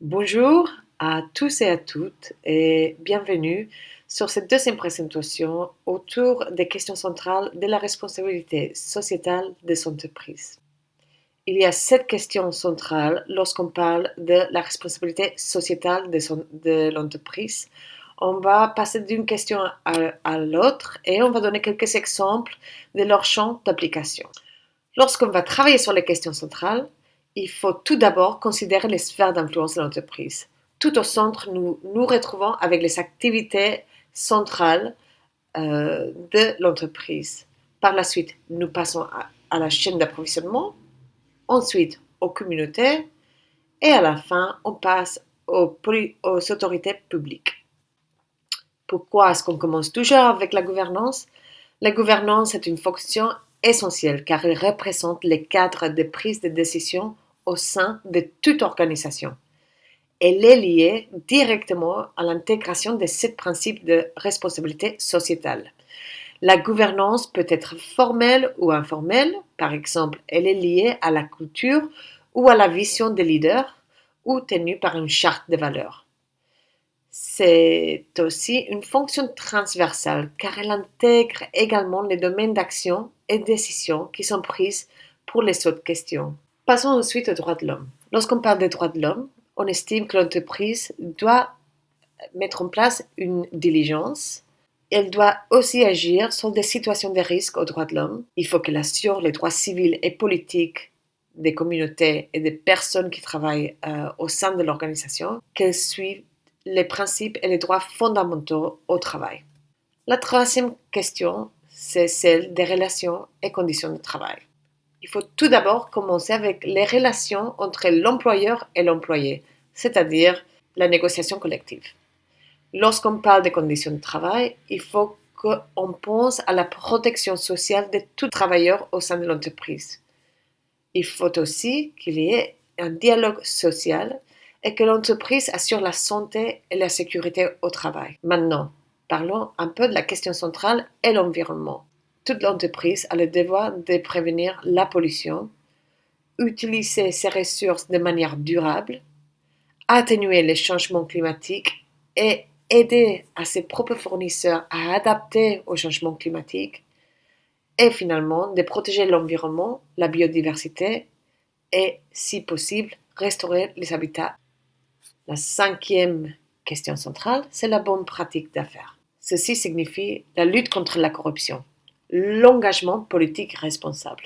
Bonjour à tous et à toutes et bienvenue sur cette deuxième présentation autour des questions centrales de la responsabilité sociétale des entreprises. Il y a 7 questions centrales lorsqu'on parle de la responsabilité sociétale de l'entreprise. On va passer d'une question à l'autre et on va donner quelques exemples de leur champ d'application. Lorsqu'on va travailler sur les questions centrales, il faut tout d'abord considérer les sphères d'influence de l'entreprise. Tout au centre, nous nous retrouvons avec les activités centrales de l'entreprise. Par la suite, nous passons à la chaîne d'approvisionnement, ensuite aux communautés et à la fin, on passe aux autorités publiques. Pourquoi est-ce qu'on commence toujours avec la gouvernance? La gouvernance est une fonction essentielle car elle représente les cadres de prise de décision au sein de toute organisation. Elle est liée directement à l'intégration de 7 principes de responsabilité sociétale. La gouvernance peut être formelle ou informelle, par exemple, elle est liée à la culture ou à la vision des leaders ou tenue par une charte de valeurs. C'est aussi une fonction transversale car elle intègre également les domaines d'action et de décision qui sont prises pour les autres questions. Passons ensuite aux droits de l'homme. Lorsqu'on parle des droits de l'homme, on estime que l'entreprise doit mettre en place une diligence. Elle doit aussi agir sur des situations de risque aux droits de l'homme. Il faut qu'elle assure les droits civils et politiques des communautés et des personnes qui travaillent au sein de l'organisation, qu'elle suive les principes et les droits fondamentaux au travail. La troisième question, c'est celle des relations et conditions de travail. Il faut tout d'abord commencer avec les relations entre l'employeur et l'employé, c'est-à-dire la négociation collective. Lorsqu'on parle des conditions de travail, il faut qu'on pense à la protection sociale de tout travailleur au sein de l'entreprise. Il faut aussi qu'il y ait un dialogue social et que l'entreprise assure la santé et la sécurité au travail. Maintenant, parlons un peu de la question centrale et l'environnement. Toute l'entreprise a le devoir de prévenir la pollution, utiliser ses ressources de manière durable, atténuer les changements climatiques et aider à ses propres fournisseurs à adapter au changement climatique et finalement de protéger l'environnement, la biodiversité et, si possible, restaurer les habitats. La cinquième question centrale, c'est la bonne pratique d'affaires. Ceci signifie la lutte contre la corruption, l'engagement politique responsable,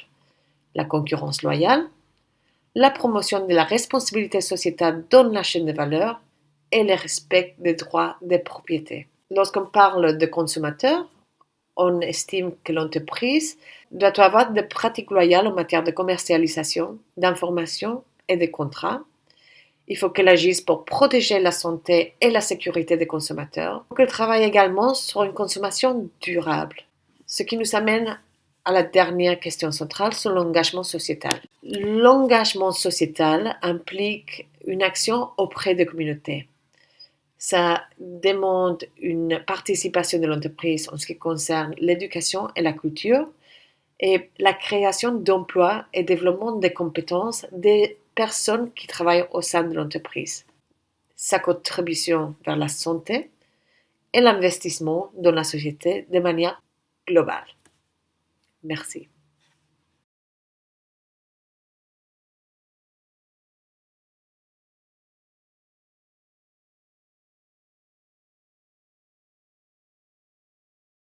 la concurrence loyale, la promotion de la responsabilité sociétale dans la chaîne de valeur et le respect des droits des propriétés. Lorsqu'on parle de consommateurs, on estime que l'entreprise doit avoir des pratiques loyales en matière de commercialisation, d'information et de contrats. Il faut qu'elle agisse pour protéger la santé et la sécurité des consommateurs. Il faut qu'elle travaille également sur une consommation durable. Ce qui nous amène à la dernière question centrale sur l'engagement sociétal. L'engagement sociétal implique une action auprès des communautés. Ça demande une participation de l'entreprise en ce qui concerne l'éducation et la culture et la création d'emplois et développement des compétences des personnes qui travaillent au sein de l'entreprise. Sa contribution vers la santé et l'investissement dans la société de manière globale. Merci.